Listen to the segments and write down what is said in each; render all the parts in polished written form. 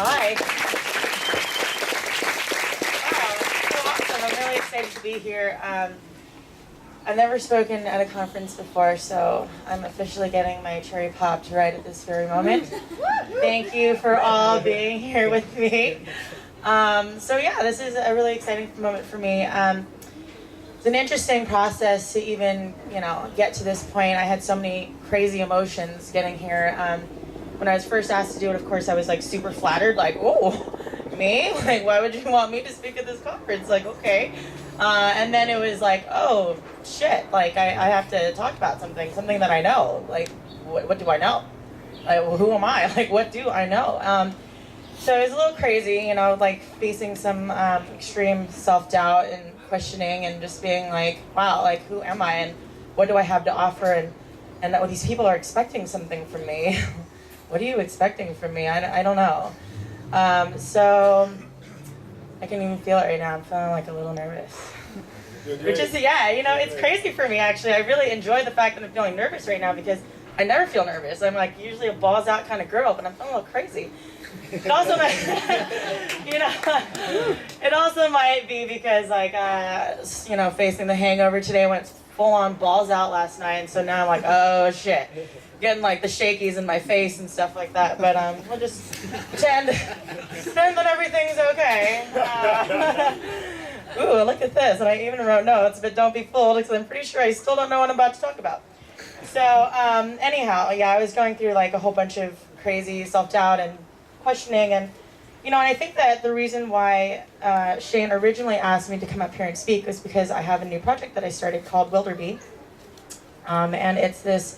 Hi. Wow, so awesome. I'm really excited to be here. I've never spoken at a conference before, so I'm officially getting my cherry popped right at this very moment. Thank you for all being here with me. So yeah, this is a really exciting moment for me. It's an interesting process to even, get to this point. I had so many crazy emotions getting here. When I was first asked to do it, of course, I was like super flattered, like, oh, me? Like, why would you want me to speak at this conference? Like, okay. And then it was like, oh, shit, like, I have to talk about something that I know. Like, what do I know? Like, well, who am I? Like, what do I know? So it was a little crazy, like facing some extreme self-doubt and questioning and just being like, wow, like, who am I and what do I have to offer? And that these people are expecting something from me. What are you expecting from me? I don't know. So I can even feel it right now. I'm feeling like a little nervous. Which is, it's crazy for me, actually. I really enjoy the fact that I'm feeling nervous right now because I never feel nervous. I'm like usually a balls out kind of girl, but I'm feeling a little crazy. It also might, it also might be because like, facing the hangover today, I went full on balls out last night. And so now I'm like, oh shit. Getting like the shakies in my face and stuff like that, but we'll just pretend that everything's okay. Ooh, look at this, and I even wrote notes, but don't be fooled because I'm pretty sure I still don't know what I'm about to talk about. So anyhow, yeah, I was going through like a whole bunch of crazy self-doubt and questioning, and and I think that the reason why Shane originally asked me to come up here and speak was because I have a new project that I started called Wilderby, and it's this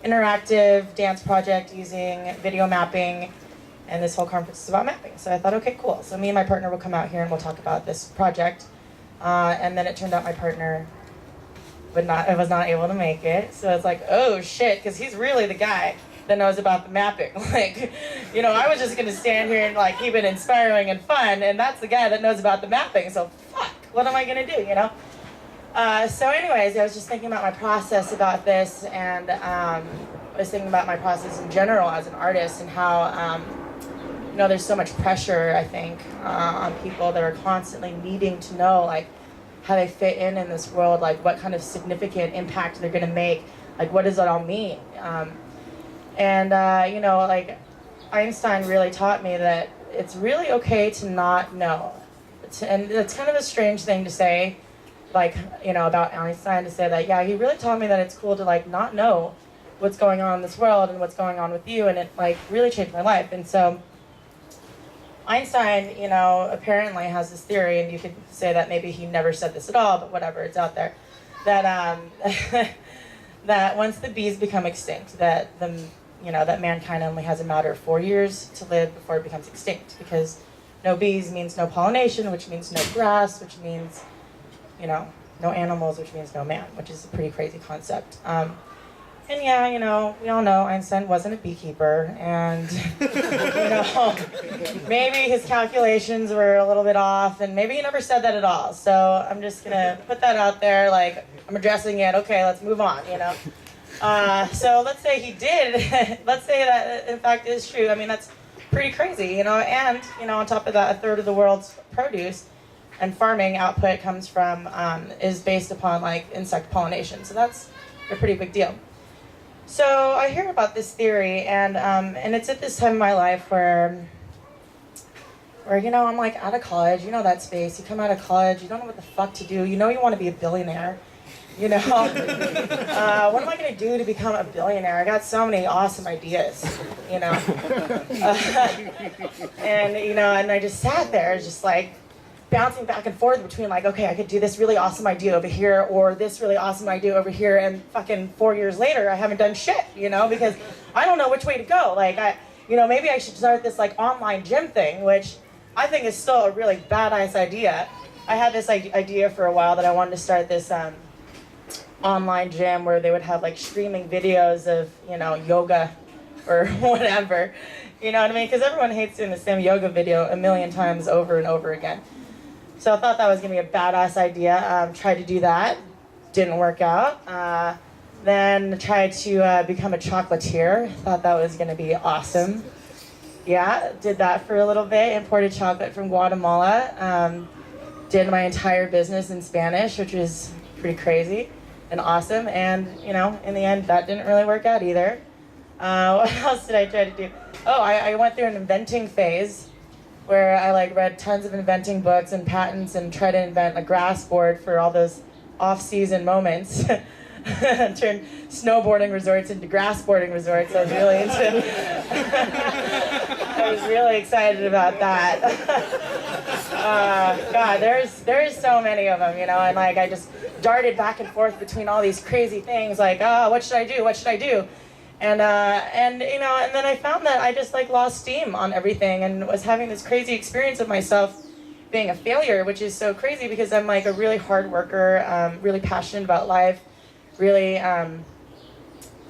interactive dance project using video mapping, and this whole conference is about mapping. So I thought, okay, cool. So me and my partner will come out here and we'll talk about this project. And then it turned out my partner was not able to make it. So it's like, oh shit, because he's really the guy that knows about the mapping. Like, I was just gonna stand here and like keep it inspiring and fun, and that's the guy that knows about the mapping. So fuck, what am I gonna do? So anyways, I was just thinking about my process about this, and I was thinking about my process in general as an artist and how, there's so much pressure, I think, on people that are constantly needing to know, like, how they fit in this world, like, what kind of significant impact they're going to make, like, what does it all mean? Like, Einstein really taught me that it's really okay to not know. And it's kind of a strange thing to say, like, about Einstein, to say that, yeah, he really taught me that it's cool to, like, not know what's going on in this world and what's going on with you, and it, like, really changed my life. And so Einstein, apparently has this theory, and you could say that maybe he never said this at all, but whatever, it's out there, that that once the bees become extinct, that that mankind only has a matter of 4 years to live before it becomes extinct, because no bees means no pollination, which means no grass, which means no animals, which means no man, which is a pretty crazy concept. And yeah, we all know Einstein wasn't a beekeeper, and, maybe his calculations were a little bit off, and maybe he never said that at all. So I'm just gonna put that out there, like, I'm addressing it, okay, let's move on, So let's say he did, let's say that in fact is true. I mean, that's pretty crazy, and, on top of that, a third of the world's produce and farming output comes from, is based upon, like, insect pollination. So that's a pretty big deal. So I hear about this theory, and it's at this time in my life where I'm like out of college, that space. You come out of college, you don't know what the fuck to do. You want to be a billionaire, what am I going to do to become a billionaire? I got so many awesome ideas, and I just sat there, just like bouncing back and forth between like, okay, I could do this really awesome idea over here or this really awesome idea over here, and fucking 4 years later I haven't done shit, because I don't know which way to go. Like, maybe I should start this like online gym thing, which I think is still a really badass idea. I had this idea for a while that I wanted to start this online gym where they would have like streaming videos of, yoga or whatever, you know what I mean? Because everyone hates doing the same yoga video a million times over and over again. So I thought that was going to be a badass idea. Tried to do that. Didn't work out. Then tried to become a chocolatier. Thought that was going to be awesome. Yeah, did that for a little bit. Imported chocolate from Guatemala. Did my entire business in Spanish, which was pretty crazy and awesome. And, you know, in the end, that didn't really work out either. What else did I try to do? Oh, I went through an inventing phase where I like read tons of inventing books and patents and tried to invent a grass board for all those off-season moments. Turned snowboarding resorts into grass boarding resorts. I was really into I was really excited about that. God, there's so many of them, you know, and like I just darted back and forth between all these crazy things, like, oh, what should I do? What should I do? And you know, and then I found that I just like lost steam on everything and was having this crazy experience of myself being a failure, which is so crazy because I'm like a really hard worker, really passionate about life, really,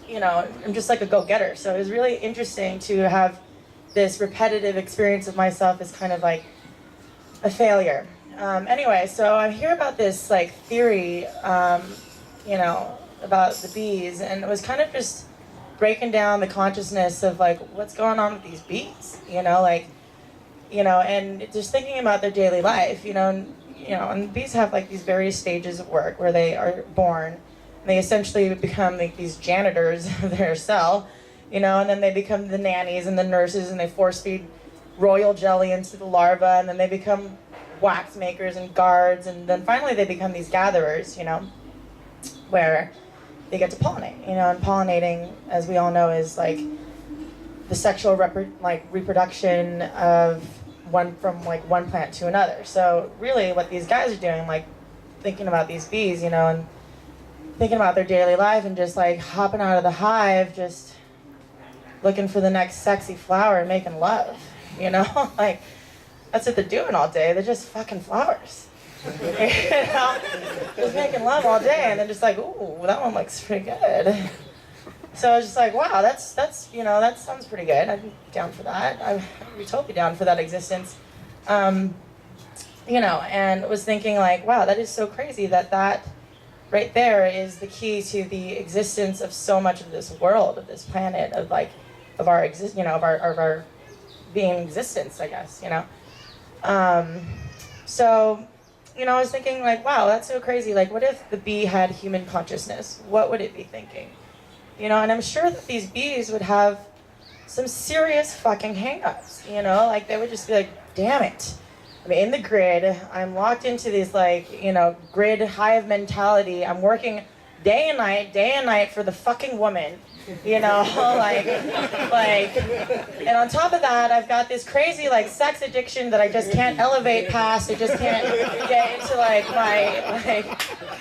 you know, I'm just like a go-getter. So it was really interesting to have this repetitive experience of myself as kind of like a failure. Anyway, so I hear about this like theory, you know, about the bees, and it was kind of just breaking down the consciousness of like what's going on with these bees, you know, like, you know, and just thinking about their daily life, you know, and bees have like these various stages of work where they are born, and they essentially become like these janitors of their cell, you know, and then they become the nannies and the nurses, and they force feed royal jelly into the larva, and then they become wax makers and guards, and then finally they become these gatherers, you know, where they get to pollinate, you know, and pollinating, as we all know, is like the sexual reproduction of one plant to another. So really what these guys are doing, like thinking about these bees, you know, and thinking about their daily life and just like hopping out of the hive, just looking for the next sexy flower and making love, you know, like that's what they're doing all day. They're just fucking flowers. You know, just making love all day, and then just like, ooh, that one looks pretty good. So I was just like, wow, that's you know, that sounds pretty good. I'd be down for that. I'd be totally down for that existence. You know, and was thinking like, wow, that is so crazy that right there is the key to the existence of so much of this world, of this planet, of like, of our you know, of our being existence, I guess, you know. So, you know, I was thinking like, wow, that's so crazy. Like, what if the bee had human consciousness? What would it be thinking? You know, and I'm sure that these bees would have some serious fucking hang-ups, you know? Like, they would just be like, damn it. I mean, in the grid, I'm locked into this, like, you know, grid hive mentality. I'm working day and night for the fucking woman. You know, like, and on top of that, I've got this crazy, like, sex addiction that I just can't elevate past. I just can't get into, like, my, like,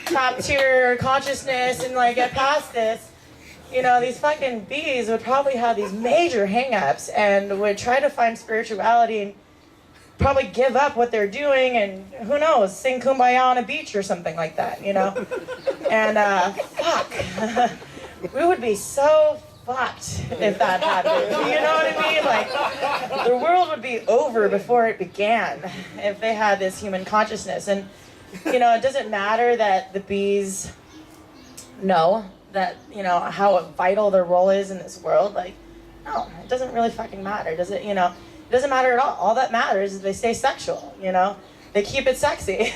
top tier consciousness and, like, get past this. You know, these fucking bees would probably have these major hang-ups and would try to find spirituality and probably give up what they're doing and, who knows, sing Kumbaya on a beach or something like that, you know? And, fuck. We would be so fucked if that happened. You know what I mean? Like, the world would be over before it began if they had this human consciousness. And, you know, it doesn't matter that the bees know that, you know, how vital their role is in this world. Like, no, it doesn't really fucking matter, does it? You know, it doesn't matter at all. All that matters is they stay sexual, you know? They keep it sexy.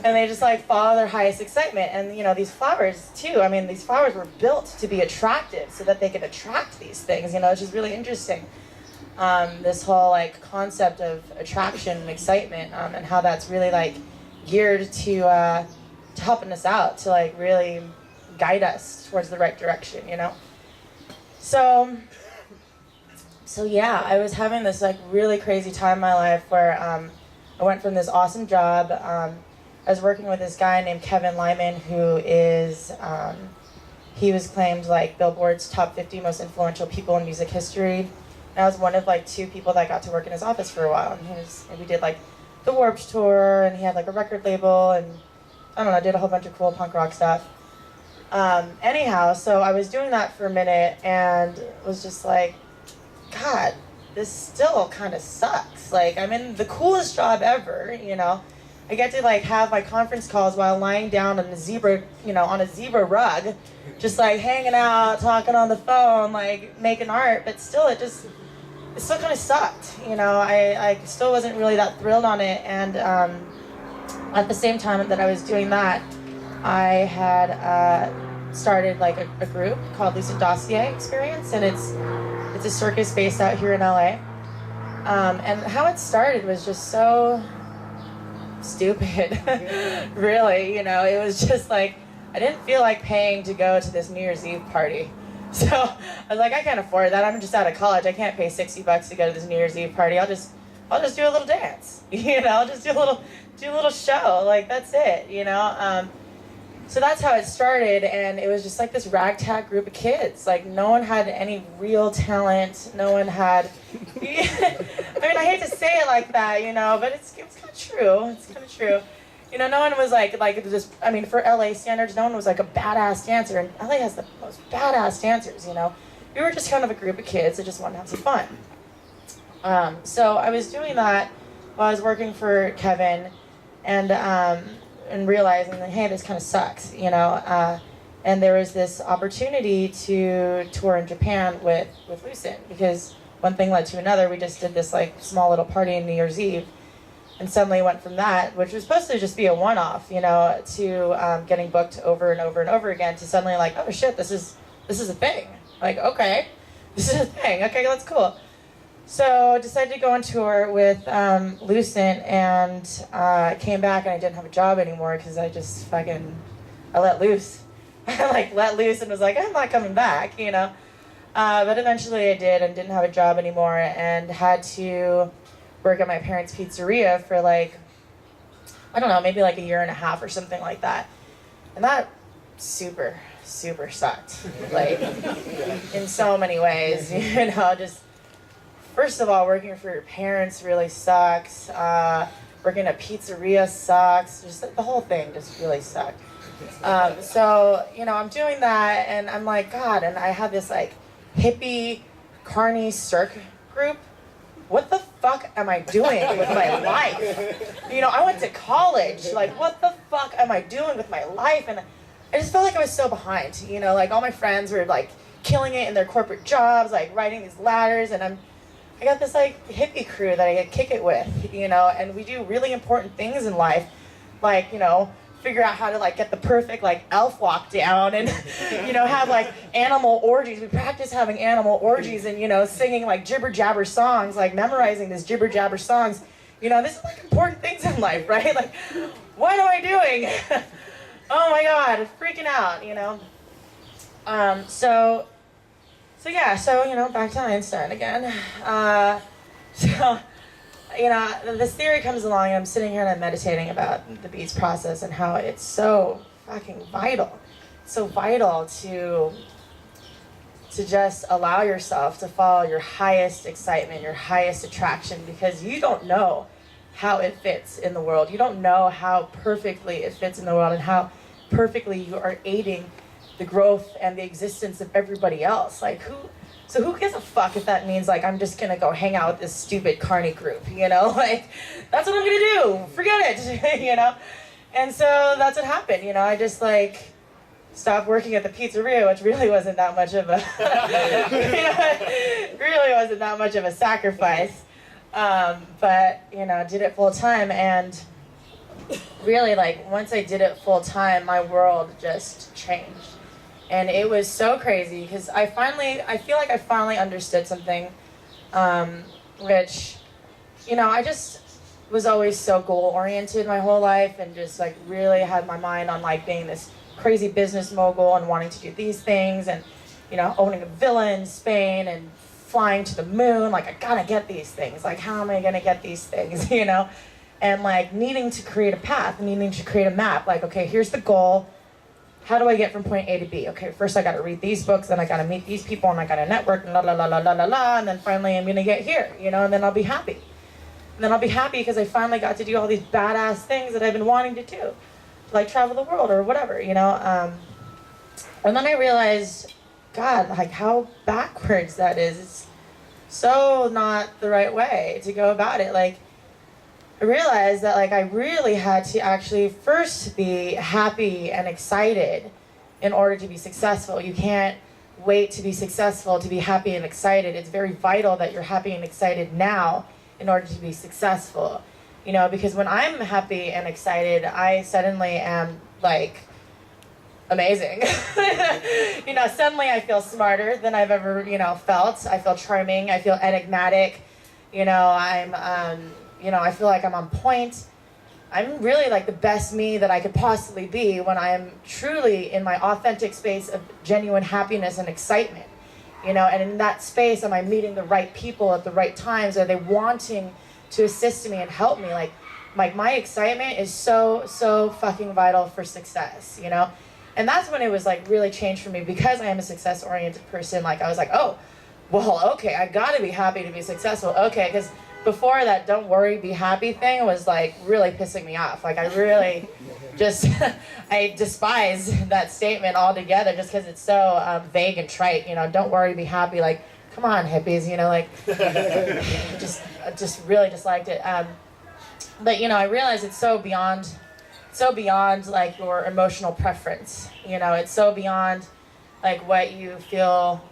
And they just like follow their highest excitement. And you know, these flowers too, I mean, these flowers were built to be attractive so that they could attract these things, you know, which is really interesting. This whole like concept of attraction and excitement, and how that's really like geared to helping us out, to like really guide us towards the right direction, you know? So yeah, I was having this like really crazy time in my life where I went from this awesome job. I was working with this guy named Kevin Lyman, who is, he was claimed like Billboard's top 50 most influential people in music history. And I was one of like 2 people that got to work in his office for a while. And we did like the Warped Tour, and he had like a record label, and I don't know, did a whole bunch of cool punk rock stuff. Anyhow, so I was doing that for a minute and was just like, God, this still kind of sucks. Like, I'm in the coolest job ever, you know? I get to like have my conference calls while lying down on a zebra, you know, on a zebra rug, just like hanging out, talking on the phone, like making art, but still it just it still kind of sucked. You know, I still wasn't really that thrilled on it. And at the same time that I was doing that, I had started like a group called Lucid Dossier Experience, and it's a circus based out here in LA. And how it started was just so stupid. Really, you know, it was just like, I didn't feel like paying to go to this New Year's Eve party. So I was like, I can't afford that. I'm just out of college. I can't pay $60 to go to this New Year's Eve party. I'll just do a little dance, you know, just do a little show. Like, that's it, you know? So that's how it started, and it was just like this ragtag group of kids. Like, no one had any real talent. No one had, I mean, I hate to say it like that, you know, but it's kind of true. It's kind of true. You know, no one was like just, I mean, for LA standards, no one was like a badass dancer, and LA has the most badass dancers, you know. We were just kind of a group of kids that just wanted to have some fun. So I was doing that while I was working for Kevin, and realizing that, hey, this kind of sucks, you know. And there was this opportunity to tour in Japan with Lucid, because one thing led to another. We just did this like small little party in New Year's Eve, and suddenly went from that, which was supposed to just be a one-off, you know, to getting booked over and over and over again, to suddenly like, oh shit, this is a thing. Like, okay, this is a thing. Okay, that's cool. So I decided to go on tour with Lucent, and came back, and I didn't have a job anymore because I just I let loose. I like let loose and was like, I'm not coming back, you know. But eventually I did, and didn't have a job anymore, and had to work at my parents' pizzeria for like, I don't know, maybe like a year and a half or something like that. And that super, super sucked. Like, in so many ways, you know, just, first of all, working for your parents really sucks. Working at a pizzeria sucks. Just the whole thing just really sucked. So, you know, I'm doing that, and I'm like, God, and I had this like hippie carnie circus group. What the fuck am I doing with my life? You know, I went to college. Like, what the fuck am I doing with my life? And I just felt like I was so behind. You know, like all my friends were like killing it in their corporate jobs, like riding these ladders, and I got this like hippie crew that I get kick it with, you know, and we do really important things in life, like, you know, figure out how to like get the perfect like elf walk down, and you know, have like animal orgies. We practice having animal orgies, and you know, singing like jibber jabber songs, like memorizing these jibber jabber songs. You know, this is like important things in life, right? Like, what am I doing? Oh my God, freaking out, you know. So you know, back to Einstein again. So you know, this theory comes along, and I'm sitting here and I'm meditating about the beats process and how it's so fucking vital. So vital to just allow yourself to follow your highest excitement, your highest attraction, because you don't know how it fits in the world. You don't know how perfectly it fits in the world, and how perfectly you are aiding the growth and the existence of everybody else. Like, who gives a fuck if that means like I'm just gonna go hang out with this stupid carnie group, you know? Like, that's what I'm gonna do. Forget it, you know? And so that's what happened, you know? I just like stopped working at the pizzeria, which really wasn't that much of a, really wasn't that much of a sacrifice. But you know, did it full time, and really like once I did it full time, my world just changed. And it was so crazy, because I feel like I finally understood something, which, you know, I just was always so goal-oriented my whole life, and just like really had my mind on like being this crazy business mogul and wanting to do these things, and, you know, owning a villa in Spain and flying to the moon. Like, I gotta get these things. Like, how am I gonna get these things, you know? And like needing to create a path, needing to create a map. Like, okay, here's the goal. How do I get from point A to B? Okay, first I gotta read these books, then I gotta meet these people, and I gotta network, and la la la la la la la, and then finally I'm gonna get here, you know, and then I'll be happy. And then I'll be happy because I finally got to do all these badass things that I've been wanting to do, like travel the world or whatever, you know. And then I realized, God, like how backwards that is. It's so not the right way to go about it. Like, I realized that like I really had to actually first be happy and excited in order to be successful. You can't wait to be successful, to be happy and excited. It's very vital that you're happy and excited now in order to be successful. You know, because when I'm happy and excited, I suddenly am like amazing. You know, suddenly I feel smarter than I've ever, you know, felt. I feel charming. I feel enigmatic. You know, you know, I feel like I'm on point. I'm really like the best me that I could possibly be when I am truly in my authentic space of genuine happiness and excitement. You know, and in that space, am I meeting the right people at the right times? Are they wanting to assist me and help me? Like my excitement is so fucking vital for success, you know? And that's when it was like really changed for me, because I am a success-oriented person. Like I was like, oh, well, okay, I gotta be happy to be successful. Okay, because before that don't worry, be happy thing was like really pissing me off. Like I really just, I despise that statement altogether just because it's so vague and trite, you know, don't worry, be happy. Like, come on, hippies, you know, like, just really disliked it. But, you know, I realized it's so beyond like your emotional preference, you know, it's so beyond like what you feel,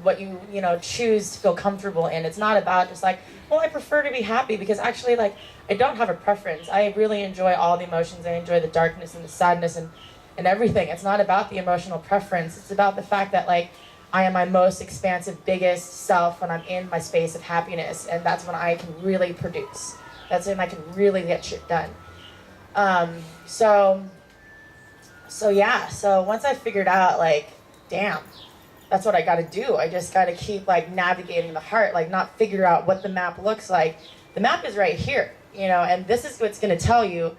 what you know, choose to feel comfortable in. It's not about just like, well, I prefer to be happy, because actually, like, I don't have a preference. I really enjoy all the emotions. I enjoy the darkness and the sadness and everything. It's not about the emotional preference. It's about the fact that, like, I am my most expansive, biggest self when I'm in my space of happiness, and that's when I can really produce. That's when I can really get shit done. So yeah, so once I figured out, like, damn, that's what I got to do. I just got to keep like navigating the heart, like not figure out what the map looks like. The map is right here, you know, and this is what's going to tell you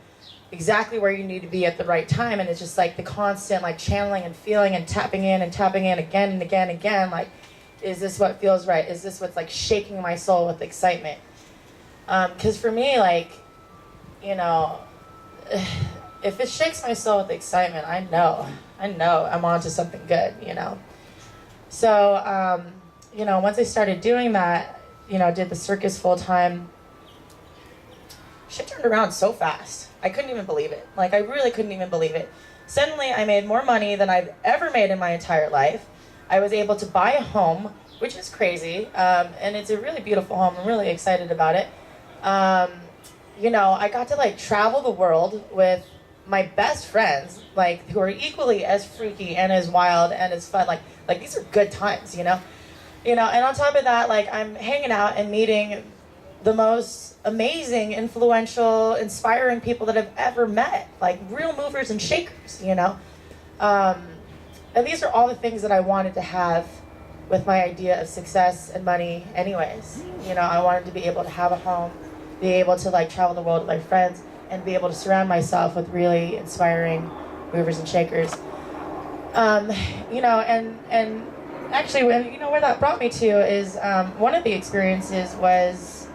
exactly where you need to be at the right time. And it's just like the constant like channeling and feeling and tapping in again and again and again. Like, is this what feels right? Is this what's like shaking my soul with excitement? Because for me, like, you know, if it shakes my soul with excitement, I know I'm onto something good, you know. So, you know, once I started doing that, you know, did the circus full time, shit turned around so fast. I couldn't even believe it. Like, I really couldn't even believe it. Suddenly, I made more money than I've ever made in my entire life. I was able to buy a home, which is crazy, and it's a really beautiful home. I'm really excited about it. You know, I got to, like, travel the world with my best friends, like, who are equally as freaky and as wild and as fun. Like these are good times, you know, and on top of that, like, I'm hanging out and meeting the most amazing, influential, inspiring people that I've ever met, like real movers and shakers, you know, and these are all the things that I wanted to have with my idea of success and money anyways. You know, I wanted to be able to have a home, be able to like travel the world with my friends, and be able to surround myself with really inspiring movers and shakers. You know, and actually, you know, where that brought me to is one of the experiences was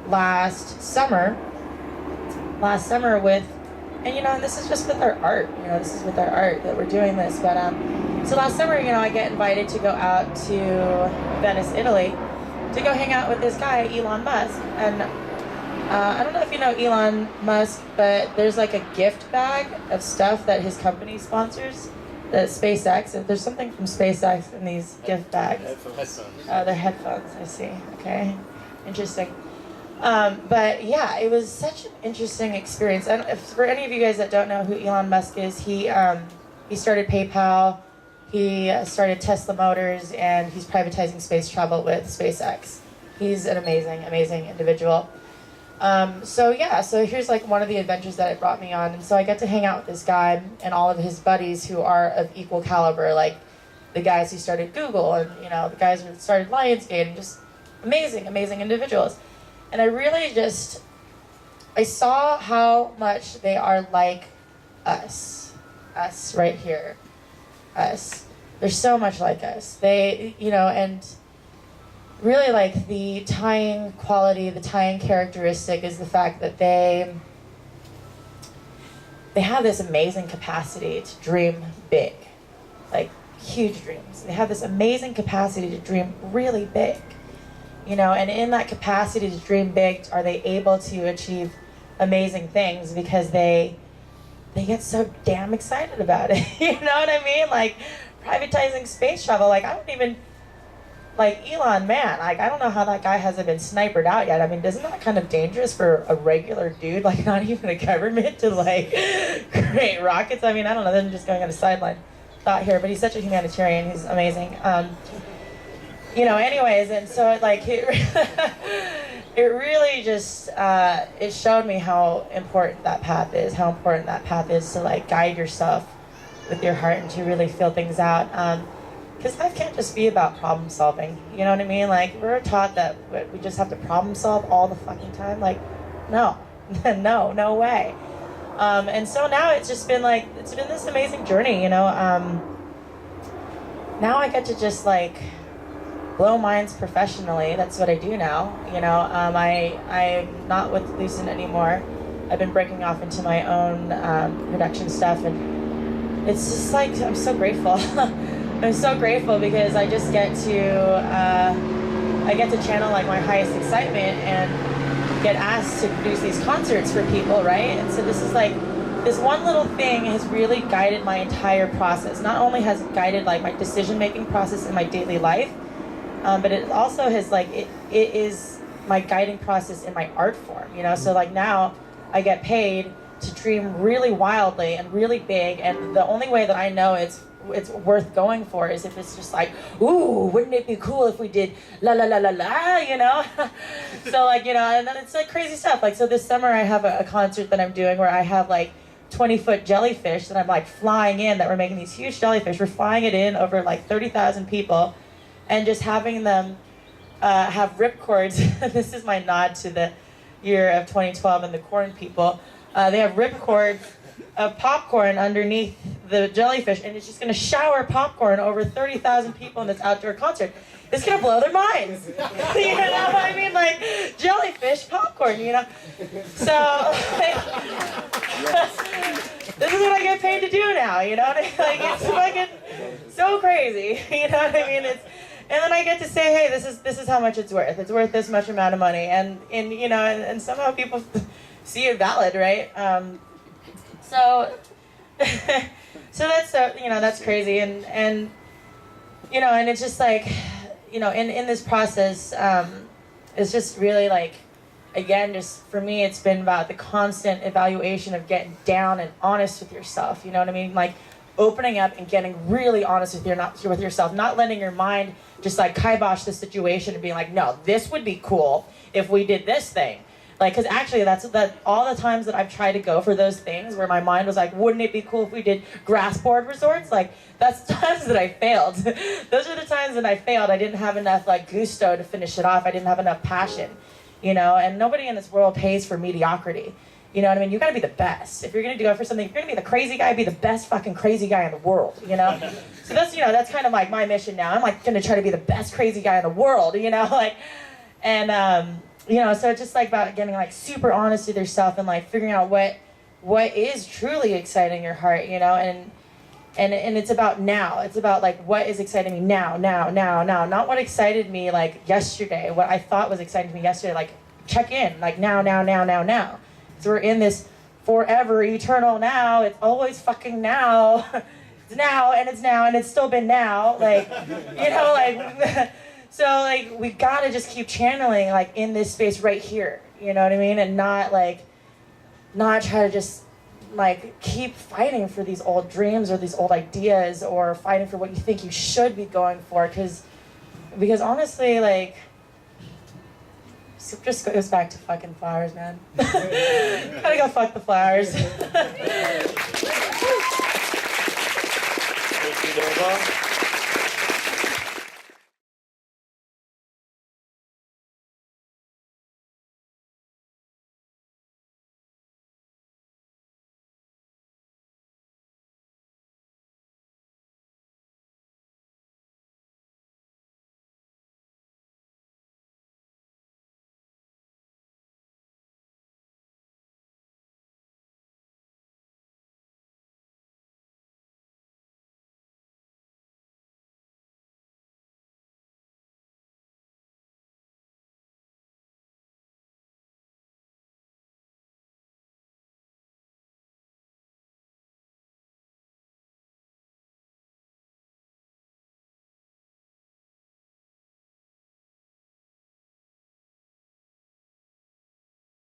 last summer with, and you know, and this is just with our art, you know, this is with our art that we're doing this, but so last summer, you know, I get invited to go out to Venice, Italy, to go hang out with this guy, Elon Musk, and I don't know if you know Elon Musk, but there's like a gift bag of stuff that his company sponsors, the SpaceX. There's something from SpaceX in these gift bags. Headphones. Oh, they're headphones, I see. Okay, interesting. But yeah, it was such an interesting experience. And if, for any of you guys that don't know who Elon Musk is, he started PayPal, he started Tesla Motors, and he's privatizing space travel with SpaceX. He's an amazing, amazing individual. So yeah, so here's like one of the adventures that it brought me on. And so I get to hang out with this guy and all of his buddies who are of equal caliber, like the guys who started Google and, you know, the guys who started Lionsgate, and just amazing, amazing individuals. And I really I saw how much they are like us right here, us. They're so much like us. They, you know, and really, like, the tying quality, the tying characteristic is the fact that they have this amazing capacity to dream big, like huge dreams. They have this amazing capacity to dream really big, you know, and in that capacity to dream big, are they able to achieve amazing things because they get so damn excited about it. You know what I mean? Like, privatizing space travel, like, I don't even, like, Elon, man, like, I don't know how that guy hasn't been snipered out yet. I mean, isn't that kind of dangerous for a regular dude, like, not even a government, to, like, create rockets? I mean, I don't know, they're just going on a sideline thought here, but he's such a humanitarian, he's amazing. You know, anyways, and so, like, it really just, it showed me how important that path is, to, like, guide yourself with your heart and to really feel things out. Because life can't just be about problem solving, you know what I mean? Like, we're taught that we just have to problem solve all the fucking time. Like, no, no way. And so now it's just been like, it's been this amazing journey, you know? Now I get to just, like, blow minds professionally. That's what I do now, you know? I'm not with Lucent anymore. I've been breaking off into my own production stuff, and it's just like, I'm so grateful. I'm so grateful because I just get to channel, like, my highest excitement and get asked to produce these concerts for people, right? And so this is like, this one little thing has really guided my entire process. Not only has it guided, like, my decision-making process in my daily life, but it also has, like, it is my guiding process in my art form, you know? So, like, now I get paid to dream really wildly and really big, and the only way that I know it's worth going for is if it's just like, ooh, wouldn't it be cool if we did la la la la la, you know? So, like, you know, and then it's like crazy stuff. Like, so this summer I have a concert that I'm doing where I have, like, 20-foot jellyfish that I'm, like, flying in, that we're making these huge jellyfish. We're flying it in over, like, 30,000 people and just having them have ripcords. This is my nod to the year of 2012 and the corn people. They have ripcords of popcorn underneath the jellyfish, and it's just going to shower popcorn over 30,000 people in this outdoor concert. It's going to blow their minds. You know what I mean? Like, jellyfish popcorn, you know? So, like, this is what I get paid to do now, you know what I mean? Like, it's fucking so crazy, you know what I mean? And then I get to say, hey, this is how much it's worth. It's worth this much amount of money, and you know, and somehow people see it valid, right? So that's you know, that's crazy, and you know, and it's just like, you know, in this process, it's just really, like, again, just for me, it's been about the constant evaluation of getting down and honest with yourself. You know what I mean? Like, opening up and getting really honest with yourself, not letting your mind just, like, kibosh the situation and being like, no, this would be cool if we did this thing. Like, because actually that all the times that I've tried to go for those things where my mind was like, wouldn't it be cool if we did grass board resorts? Like, that's times that I failed. Those are the times that I failed. I didn't have enough, like, gusto to finish it off. I didn't have enough passion, you know? And nobody in this world pays for mediocrity. You know what I mean? You gotta be the best. If you're gonna go for something, if you're gonna be the crazy guy, be the best fucking crazy guy in the world, you know? So that's, you know, that's kind of like my mission now. I'm, like, gonna try to be the best crazy guy in the world, you know? Like, and, you know, so it's just, like, about getting, like, super honest with yourself and, like, figuring out what is truly exciting your heart, you know? And it's about now. It's about, like, what is exciting me now. Not what excited me, like, yesterday, what I thought was exciting me yesterday. Like, check in, like, now. So we're in this forever, eternal now. It's always fucking now. It's now, and it's now, and it's still been now. Like, you know, like, so, like, we gotta just keep channeling, like, in this space right here. You know what I mean? And not try to just, like, keep fighting for these old dreams or these old ideas or fighting for what you think you should be going for. Because honestly, like, it just goes back to fucking flowers, man. Gotta go fuck the flowers. Thank you, Nova.